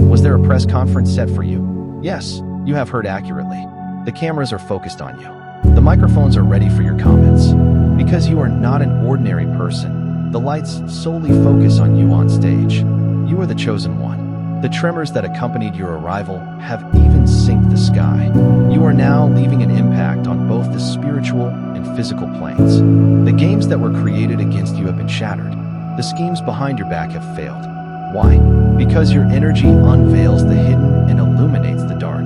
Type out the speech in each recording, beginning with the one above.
Was there a press conference set for you? Yes, you have heard accurately. The cameras are focused on you. The microphones are ready for your comments. Because you are not an ordinary person, the lights solely focus on you on stage. You are the chosen one. The tremors that accompanied your arrival have even synced the sky. You are now leaving an impact on both the spiritual and physical planes. The games that were created against you have been shattered. The schemes behind your back have failed. Why? Because your energy unveils the hidden and illuminates the dark.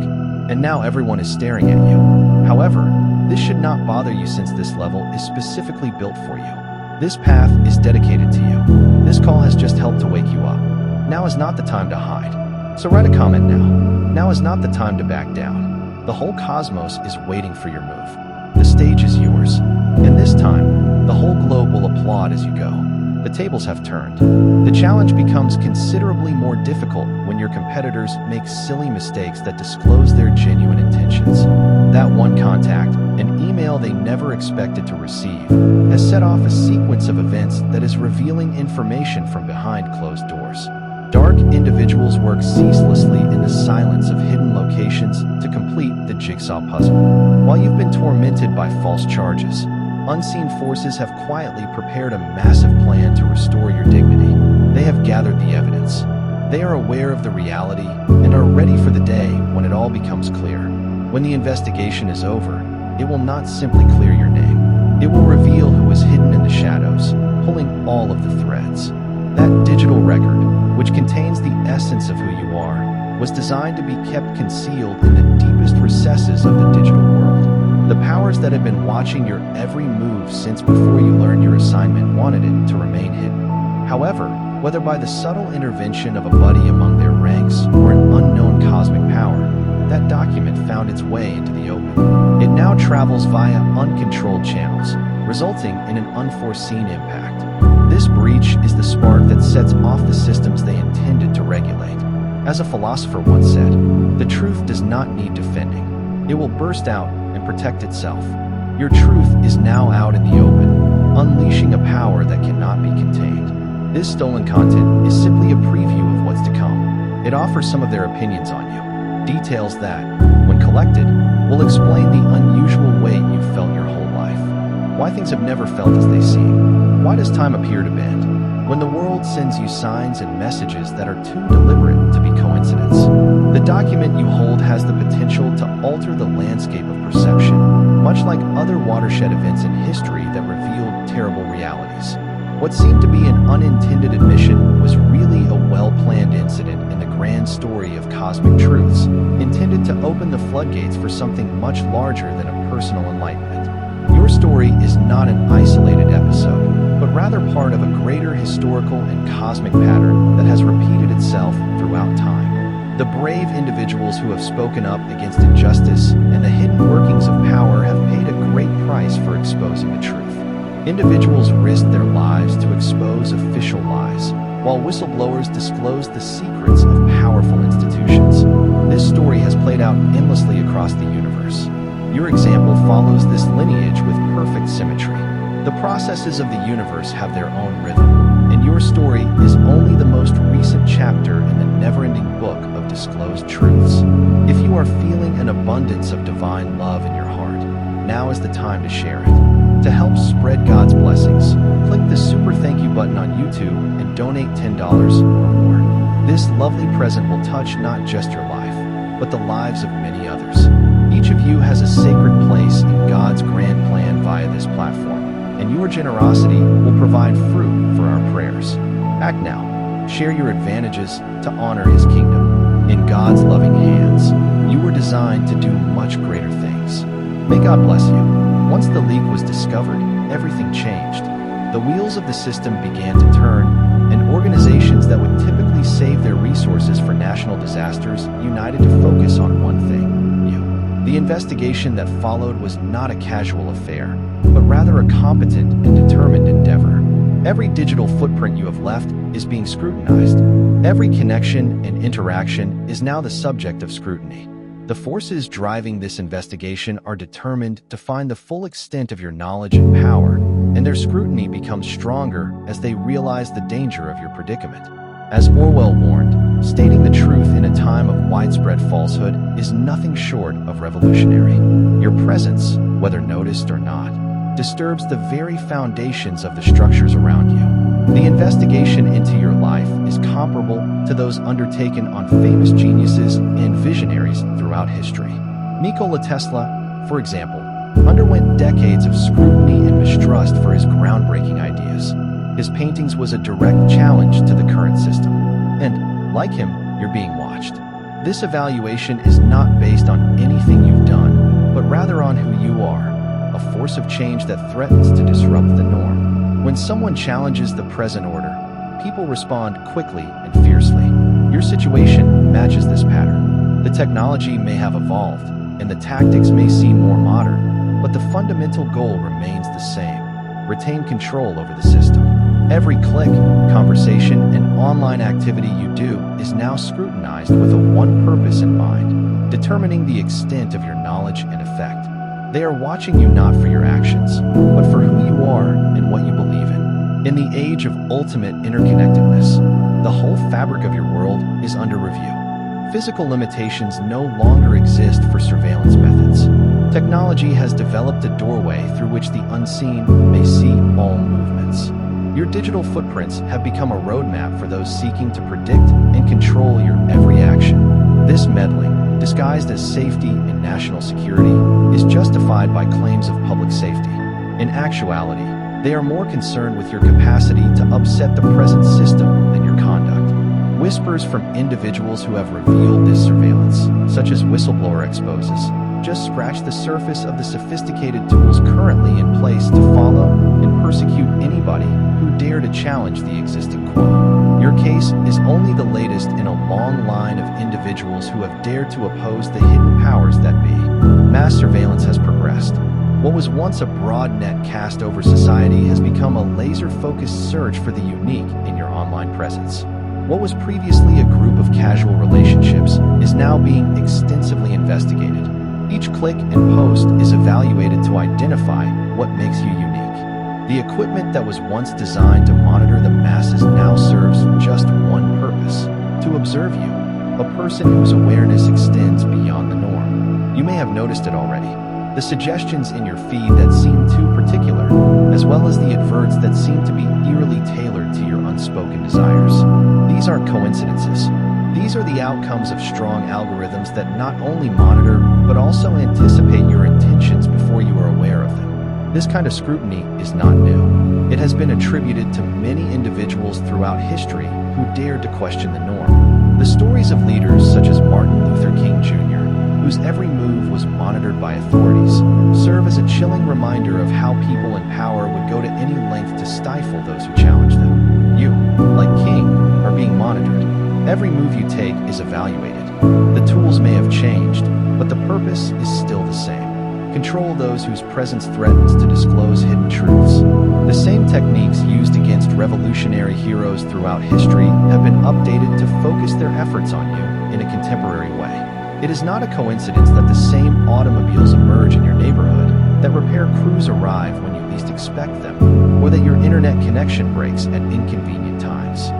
And now everyone is staring at you. However, this should not bother you since this level is specifically built for you. This path is dedicated to you. This call has just helped to wake you up. Now is not the time to hide. So write a comment now. Now is not the time to back down. The whole cosmos is waiting for your move. The stage is yours. And this time, the whole globe will applaud as you go. The tables have turned. The challenge becomes considerably more difficult when your competitors make silly mistakes that disclose their genuine intentions. That one contact, an email they never expected to receive, has set off a sequence of events that is revealing information from behind closed doors. Dark individuals work ceaselessly in the silence of hidden locations to complete the jigsaw puzzle. While you've been tormented by false charges, unseen forces have quietly prepared a massive plan to restore your dignity. They have gathered the evidence. They are aware of the reality and are ready for the day when it all becomes clear. When the investigation is over, it will not simply clear your name. It will reveal who is hidden in the shadows, pulling all of the threads. That digital record, which contains the essence of who you are, was designed to be kept concealed in the deepest recesses of the digital world. The powers that had been watching your every move since before you learned your assignment wanted it to remain hidden. However, whether by the subtle intervention of a buddy among their ranks or an unknown cosmic power, that document found its way into the open. It now travels via uncontrolled channels, resulting in an unforeseen impact. This breach is the spark that sets off the systems they intended to regulate. As a philosopher once said, the truth does not need defending. It will burst out and protect itself. Your truth is now out in the open, unleashing a power that cannot be contained. This stolen content is simply a preview of what's to come. It offers some of their opinions on you, details that, when collected, will explain the unusual way you've felt your whole life. Why things have never felt as they seem. Why does time appear to bend? When the world sends you signs and messages that are too deliberate to be coincidence. The document you hold has the potential to alter the landscape of perception, much like other watershed events in history that revealed terrible realities. What seemed to be an unintended admission was really a well-planned incident in the grand story of cosmic truths, intended to open the floodgates for something much larger than a personal enlightenment. Your story is not an isolated episode, but rather part of a greater historical and cosmic pattern that has repeated itself throughout time. The brave individuals who have spoken up against injustice and the hidden workings of power have paid a great price for exposing the truth. Individuals risked their lives to expose official lies, while whistleblowers disclosed the secrets of powerful institutions. This story has played out endlessly across the universe. Your example follows this lineage with perfect symmetry. The processes of the universe have their own rhythm, and your story is only the most recent chapter in the never-ending book of disclosed truths. If you are feeling an abundance of divine love in your heart, now is the time to share it. To help spread God's blessings, click the super thank you button on YouTube and donate $10 or more. This lovely present will touch not just your life, but the lives of many others. Each of you has a sacred place in God's grand plan via this platform, and your generosity will provide fruit for our prayers. Act now. Share your advantages to honor His kingdom. In God's loving hands, you were designed to do much greater things. May God bless you. Once the leak was discovered, everything changed. The wheels of the system began to turn, and organizations that would typically save their resources for national disasters united to focus on one thing: you. The investigation that followed was not a casual affair, but rather a competent and determined endeavor. Every digital footprint you have left is being scrutinized. Every connection and interaction is now the subject of scrutiny. The forces driving this investigation are determined to find the full extent of your knowledge and power, and their scrutiny becomes stronger as they realize the danger of your predicament. As Orwell warned, stating the truth in a alongside falsehood is nothing short of revolutionary. Your presence, whether noticed or not, disturbs the very foundations of the structures around you. The investigation into your life is comparable to those undertaken on famous geniuses and visionaries throughout history. Nikola Tesla, for example, underwent decades of scrutiny and mistrust for his groundbreaking ideas. His paintings was a direct challenge to the current system. And, like him, you're being watched. This evaluation is not based on anything you've done, but rather on who you are, a force of change that threatens to disrupt the norm. When someone challenges the present order, people respond quickly and fiercely. Your situation matches this pattern. The technology may have evolved, and the tactics may seem more modern, but the fundamental goal remains the same: retain control over the system. Every click, conversation, and online activity you do is now scrutinized with one purpose in mind: determining the extent of your knowledge and effect. They are watching you not for your actions, but for who you are and what you believe in. In the age of ultimate interconnectedness, the whole fabric of your world is under review. Physical limitations no longer exist for surveillance methods. Technology has developed a doorway through which the unseen may see all movements. Your digital footprints have become a roadmap for those seeking to predict and control your every action. This meddling, disguised as safety and national security, is justified by claims of public safety. In actuality, they are more concerned with your capacity to upset the present system than your conduct. Whispers from individuals who have revealed this surveillance, such as whistleblower exposes, just scratch the surface of the sophisticated tools currently in place to follow and persecute anybody who dare to challenge the existing quo. Your case is only the latest in a long line of individuals who have dared to oppose the hidden powers that be. Mass surveillance has progressed. What was once a broad net cast over society has become a laser-focused search for the unique in your online presence. What was previously a group of casual relationships is now being extensively investigated. Each click and post is evaluated to identify what makes you unique. The equipment that was once designed to monitor the masses now serves just one purpose: to observe you, a person whose awareness extends beyond the norm. You may have noticed it already. The suggestions in your feed that seem too particular, as well as the adverts that seem to be eerily tailored to your unspoken desires. These aren't coincidences. These are the outcomes of strong algorithms that not only monitor, but also anticipate your intentions before you are aware of them. This kind of scrutiny is not new. It has been attributed to many individuals throughout history who dared to question the norm. The stories of leaders such as Martin Luther King Jr., whose every move was monitored by authorities, serve as a chilling reminder of how people in power would go to any length to stifle those who challenge them. You, like King, are being monitored. Every move you take is evaluated. The tools may have changed, but the purpose is still the same: control those whose presence threatens to disclose hidden truths. The same techniques used against revolutionary heroes throughout history have been updated to focus their efforts on you in a contemporary way. It is not a coincidence that the same automobiles emerge in your neighborhood, that repair crews arrive when you least expect them, or that your internet connection breaks at inconvenient times.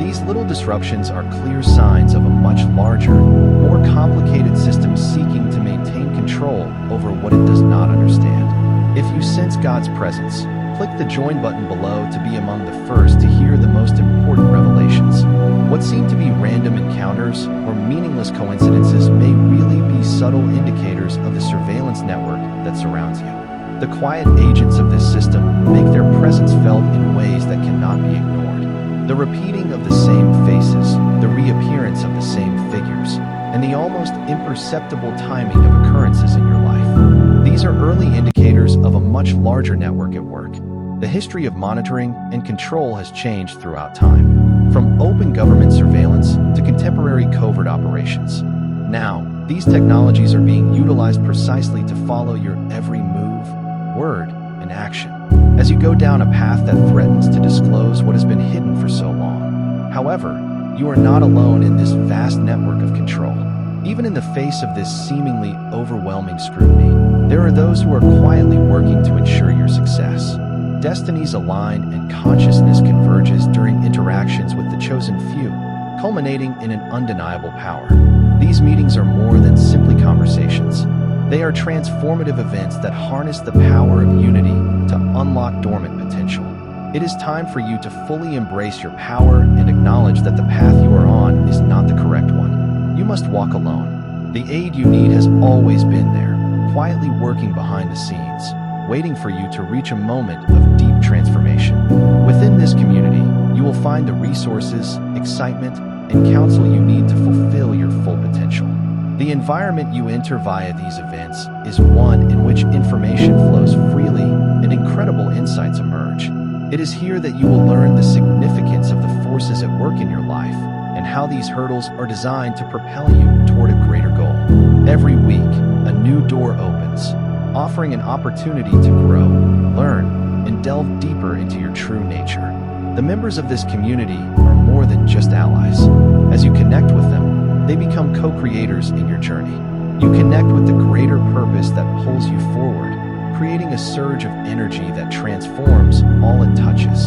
These little disruptions are clear signs of a much larger, more complicated system seeking to maintain control over what it does not understand. If you sense God's presence, click the join button below to be among the first to hear the most important revelations. What seem to be random encounters or meaningless coincidences may really be subtle indicators of the surveillance network that surrounds you. The quiet agents of this system make their presence felt in ways that cannot be ignored. The repeating of the same faces, the reappearance of the same figures, and the almost imperceptible timing of occurrences in your life. These are early indicators of a much larger network at work. The history of monitoring and control has changed throughout time, from open government surveillance to contemporary covert operations. Now, these technologies are being utilized precisely to follow your every move, word, and action, as you go down a path that threatens to disclose what has been hidden for so long. However, you are not alone in this vast network of control. Even in the face of this seemingly overwhelming scrutiny, there are those who are quietly working to ensure your success. Destinies align and consciousness converges during interactions with the chosen few, culminating in an undeniable power. These meetings are more than simply conversations. They are transformative events that harness the power of unity to unlock dormant potential. It is time for you to fully embrace your power and acknowledge that the path you are on is not the correct one. You must walk alone. The aid you need has always been there, quietly working behind the scenes, waiting for you to reach a moment of deep transformation. Within this community, you will find the resources, excitement, and counsel you need to fulfill your full potential. The environment you enter via these events is one in which information flows freely and incredible insights emerge. It is here that you will learn the significance of the forces at work in your life and how these hurdles are designed to propel you toward a greater goal. Every week, a new door opens, offering an opportunity to grow, learn, and delve deeper into your true nature. The members of this community are more than just allies. As you connect with them, they become co-creators in your journey. You connect with the greater purpose that pulls you forward, creating a surge of energy that transforms all it touches.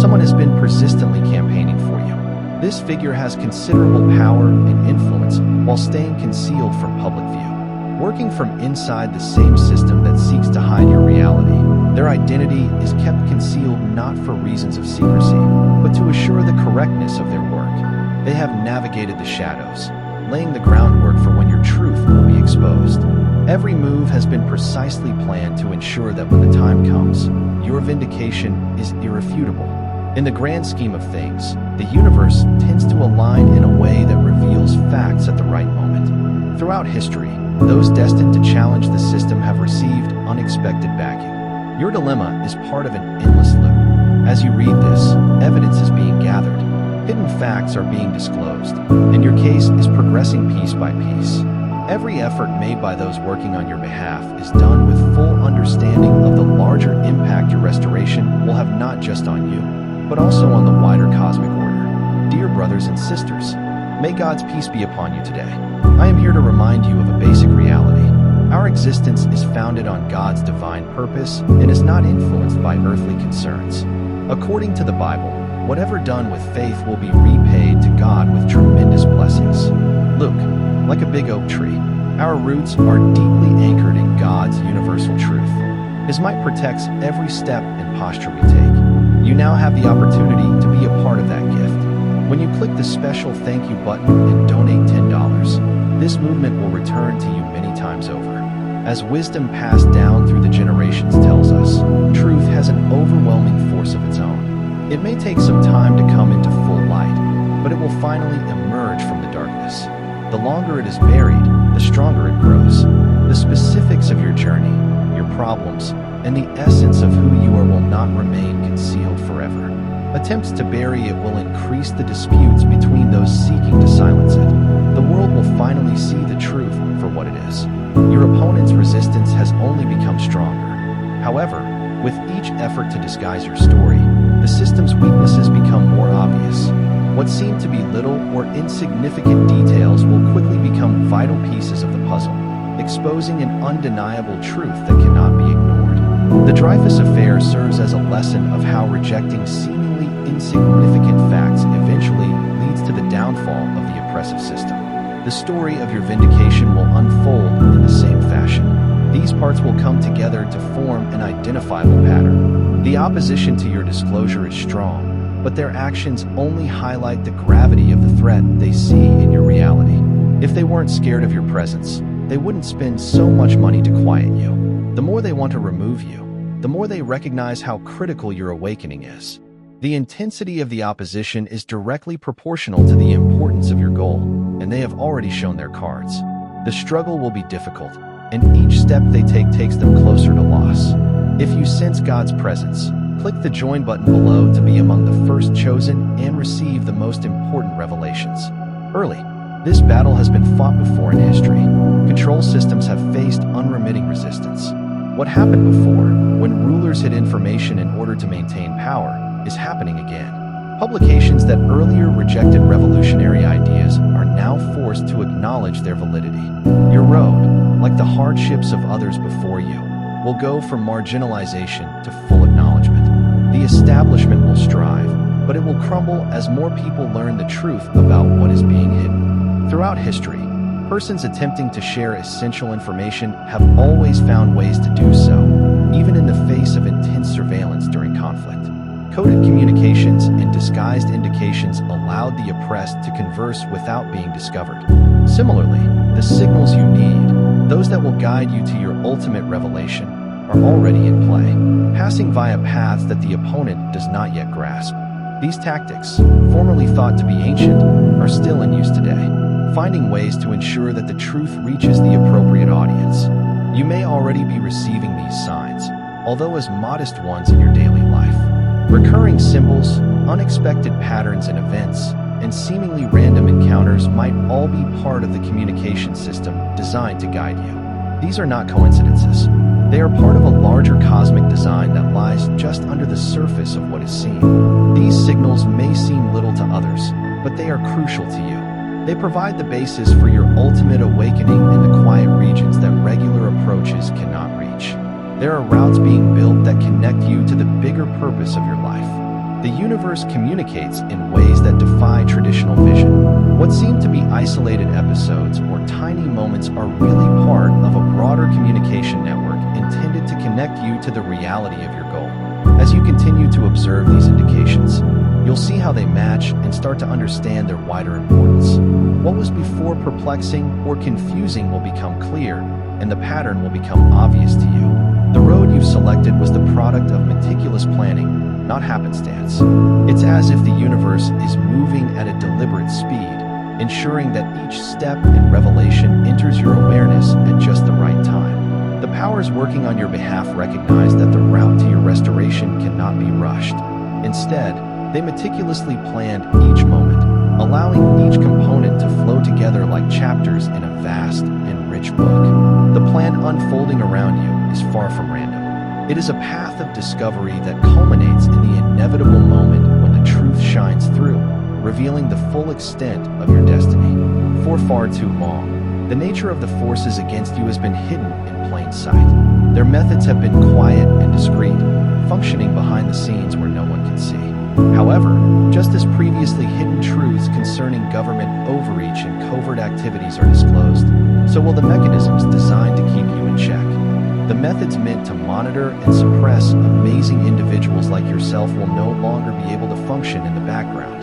Someone has been persistently campaigning for you. This figure has considerable power and influence while staying concealed from public view. Working from inside the same system that seeks to hide your reality, their identity is kept concealed not for reasons of secrecy, but to assure the correctness of their work. They have navigated the shadows, laying the groundwork for when your truth will be exposed. Every move has been precisely planned to ensure that when the time comes, your vindication is irrefutable. In the grand scheme of things, the universe tends to align in a way that reveals facts at the right moment. Throughout history, those destined to challenge the system have received unexpected backing. Your dilemma is part of an endless loop. As you read this, evidence is being gathered, hidden facts are being disclosed, and your case is progressing piece by piece. Every effort made by those working on your behalf is done with full understanding of the larger impact your restoration will have not just on you, but also on the wider cosmic order. Dear brothers and sisters, may God's peace be upon you today. I am here to remind you of a basic reality. Our existence is founded on God's divine purpose and is not influenced by earthly concerns. According to the Bible, whatever done with faith will be repaid to God with tremendous blessings. Look, like a big oak tree, our roots are deeply anchored in God's universal truth. His might protects every step and posture we take. You now have the opportunity to be a part of that gift. When you click the special thank you button and donate $10, this movement will return to you many times over. As wisdom passed down through the generations tells us, truth has an overwhelming force of its own. It may take some time to come into full light, but it will finally emerge from the darkness. The longer it is buried, the stronger it grows. The specifics of your journey, your problems, and the essence of who you are will not remain concealed forever. Attempts to bury it will increase the disputes between those seeking to silence it. The world will finally see the truth for what it is. Your opponent's resistance has only become stronger. However, with each effort to disguise your story, the system's weaknesses become more obvious. What seemed to be little or insignificant details will quickly become vital pieces of the puzzle, exposing an undeniable truth that cannot be ignored. The Dreyfus Affair serves as a lesson of how rejecting seemingly insignificant facts eventually leads to the downfall of the oppressive system. The story of your vindication will unfold in the same fashion. These parts will come together to form an identifiable pattern. The opposition to your disclosure is strong, but their actions only highlight the gravity of the threat they see in your reality. If they weren't scared of your presence, they wouldn't spend so much money to quiet you. The more they want to remove you, the more they recognize how critical your awakening is. The intensity of the opposition is directly proportional to the importance of your goal, and they have already shown their cards. The struggle will be difficult, and each step they take takes them closer to loss. If you sense God's presence, click the join button below to be among the first chosen and receive the most important revelations. Early, this battle has been fought before in history. Control systems have faced unremitting resistance. What happened before, when rulers hid information in order to maintain power, is happening again. Publications that earlier rejected revolutionary ideas are now forced to acknowledge their validity. Your road, like the hardships of others before you, will go from marginalization to full acknowledgement. The establishment will strive, but it will crumble as more people learn the truth about what is being hidden. Throughout history, Persons attempting to share essential information have always found ways to do so, even in the face of intense surveillance during conflict. Coded communications and disguised indications allowed the oppressed to converse without being discovered. Similarly, the signals you need, those that will guide you to your ultimate revelation, are already in play, passing via paths that the opponent does not yet grasp. These tactics, formerly thought to be ancient, are still in use today, finding ways to ensure that the truth reaches the appropriate audience. You may already be receiving these signs, although as modest ones in your daily life. Recurring symbols, unexpected patterns in events, and seemingly random encounters might all be part of the communication system designed to guide you. These are not coincidences. They are part of a larger cosmic design that lies just under the surface of what is seen. These signals may seem little to others, but they are crucial to you. They provide the basis for your ultimate awakening in the quiet regions that regular approaches cannot reach. There are routes being built that connect you to the bigger purpose of your life. The universe communicates in ways that defy traditional vision. What seem to be isolated episodes or tiny moments are really part of a broader communication network intended to connect you to the reality of your goal. As you continue to observe these indications, you'll see how they match and start to understand their wider importance. What was before perplexing or confusing will become clear, and the pattern will become obvious to you. The road you've selected was the product of meticulous planning, not happenstance. It's as if the universe is moving at a deliberate speed, ensuring that each step and revelation enters your awareness at just the right time. The powers working on your behalf recognize that the route to your restoration cannot be rushed. Instead, they meticulously planned each moment, allowing each component to flow together like chapters in a vast and rich book. The plan unfolding around you is far from random. It is a path of discovery that culminates in the inevitable moment when the truth shines through, revealing the full extent of your destiny. For far too long, the nature of the forces against you has been hidden in plain sight. Their methods have been quiet and discreet, functioning behind the scenes where no one can see. However, just as previously hidden truths concerning government overreach and covert activities are disclosed, so will the mechanisms designed to keep you in check. The methods meant to monitor and suppress amazing individuals like yourself will no longer be able to function in the background.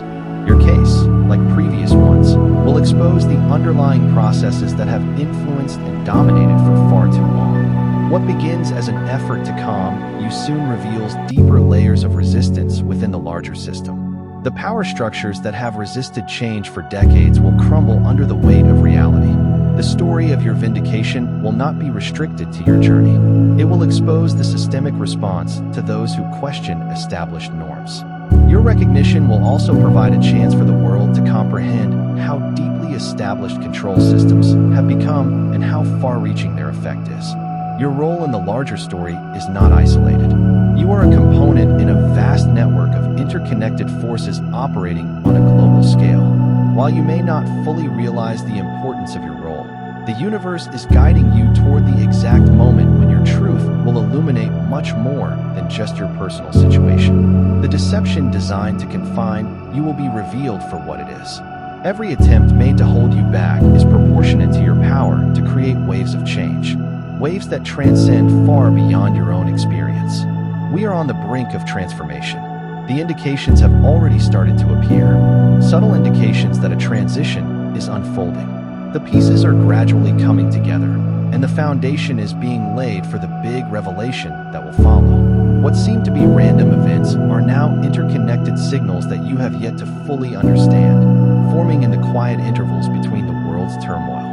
Your case, like previous ones, will expose the underlying processes that have influenced and dominated for far too long. What begins as an effort to calm you soon reveals deeper layers of resistance within the larger system. The power structures that have resisted change for decades will crumble under the weight of reality. The story of your vindication will not be restricted to your journey. It will expose the systemic response to those who question established norms. Your recognition will also provide a chance for the world to comprehend how deeply established control systems have become and how far-reaching their effect is. Your role in the larger story is not isolated. You are a component in a vast network of interconnected forces operating on a global scale. While you may not fully realize the importance of your role, the universe is guiding you toward the exact moment when your truth will illuminate much more than just your personal situation. The deception designed to confine you will be revealed for what it is. Every attempt made to hold you back is proportionate to your power to create waves of change, waves that transcend far beyond your own experience. We are on the brink of transformation. The indications have already started to appear, subtle indications that a transition is unfolding. The pieces are gradually coming together, and the foundation is being laid for the big revelation that will follow. What seem to be random events are now interconnected signals that you have yet to fully understand, forming in the quiet intervals between the world's turmoil.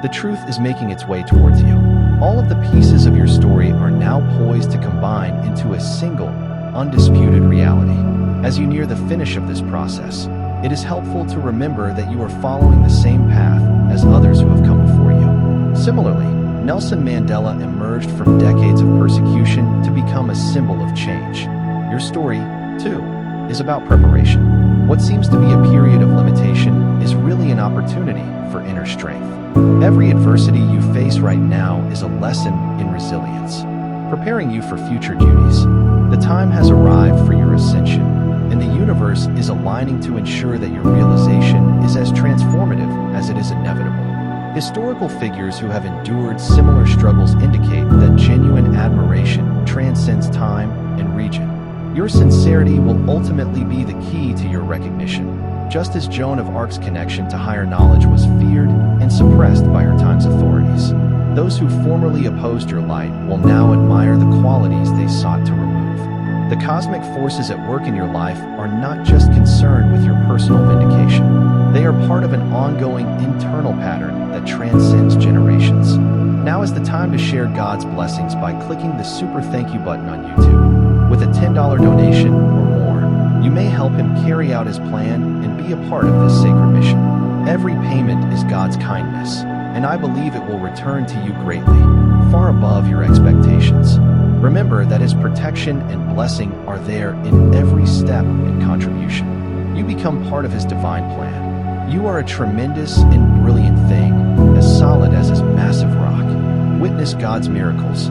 The truth is making its way towards you. All of the pieces of your story are now poised to combine into a single, undisputed reality. As you near the finish of this process, it is helpful to remember that you are following the same path as others who have come before you. Similarly, Nelson Mandela emerged from decades of persecution to become a symbol of change. Your story, too, is about preparation. What seems to be a period of limitation is really an opportunity for inner strength. Every adversity you face right now is a lesson in resilience, preparing you for future duties. The time has arrived for your ascension, and the universe is aligning to ensure that your realization is as transformative as it is inevitable. Historical figures who have endured similar struggles indicate that genuine admiration transcends time and region. Your sincerity will ultimately be the key to your recognition, just as Joan of Arc's connection to higher knowledge was feared and suppressed by her time's authorities. Those who formerly opposed your light will now admire the qualities they sought to remove. The cosmic forces at work in your life are not just concerned with your personal vindication. They are part of an ongoing internal pattern that transcends generations. Now is the time to share God's blessings by clicking the super thank you button on YouTube. With a $10 donation or more, you may help him carry out his plan and be a part of this sacred mission. Every payment is God's kindness, and I believe it will return to you greatly, far above your expectations. Remember that His protection and blessing are there in every step and contribution. You become part of His divine plan. You are a tremendous and brilliant thing, as solid as His massive rock. Witness God's miracles.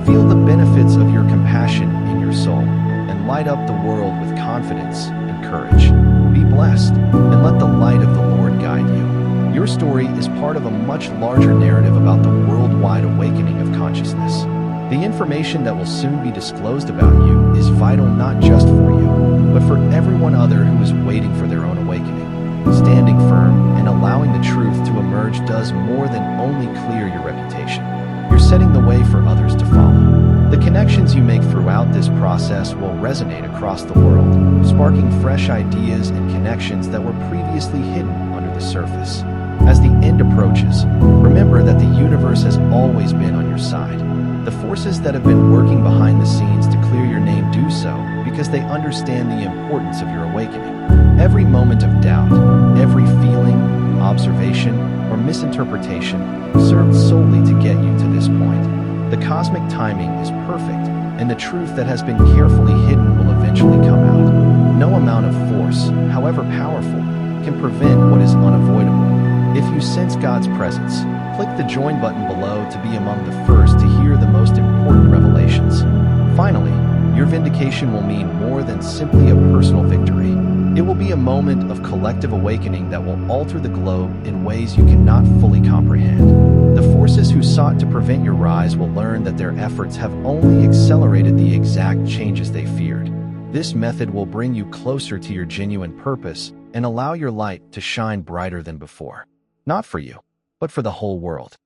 Feel the benefits of your compassion in your soul, and light up the world with confidence and courage. Be blessed, and let the light of the Lord guide you. Your story is part of a much larger narrative about the worldwide awakening of consciousness. The information that will soon be disclosed about you is vital not just for you, but for everyone other who is waiting for their own awakening. Standing firm and allowing the truth to emerge does more than only clear your reputation. You're setting the way for others to follow. The connections you make throughout this process will resonate across the world, sparking fresh ideas and connections that were previously hidden under the surface. As the end approaches, remember that the universe has always been on your side. The forces that have been working behind the scenes to clear your name do so because they understand the importance of your awakening. Every moment of doubt, every feeling, observation, or misinterpretation served solely to get you to this point. The cosmic timing is perfect, and the truth that has been carefully hidden will eventually come out. No amount of force, however powerful, can prevent what is unavoidable. If you sense God's presence, click the join button below to be among the first to hear the most important revelations. Finally, your vindication will mean more than simply a personal victory. It will be a moment of collective awakening that will alter the globe in ways you cannot fully comprehend. The forces who sought to prevent your rise will learn that their efforts have only accelerated the exact changes they feared. This method will bring you closer to your genuine purpose and allow your light to shine brighter than before. Not for you, but for the whole world.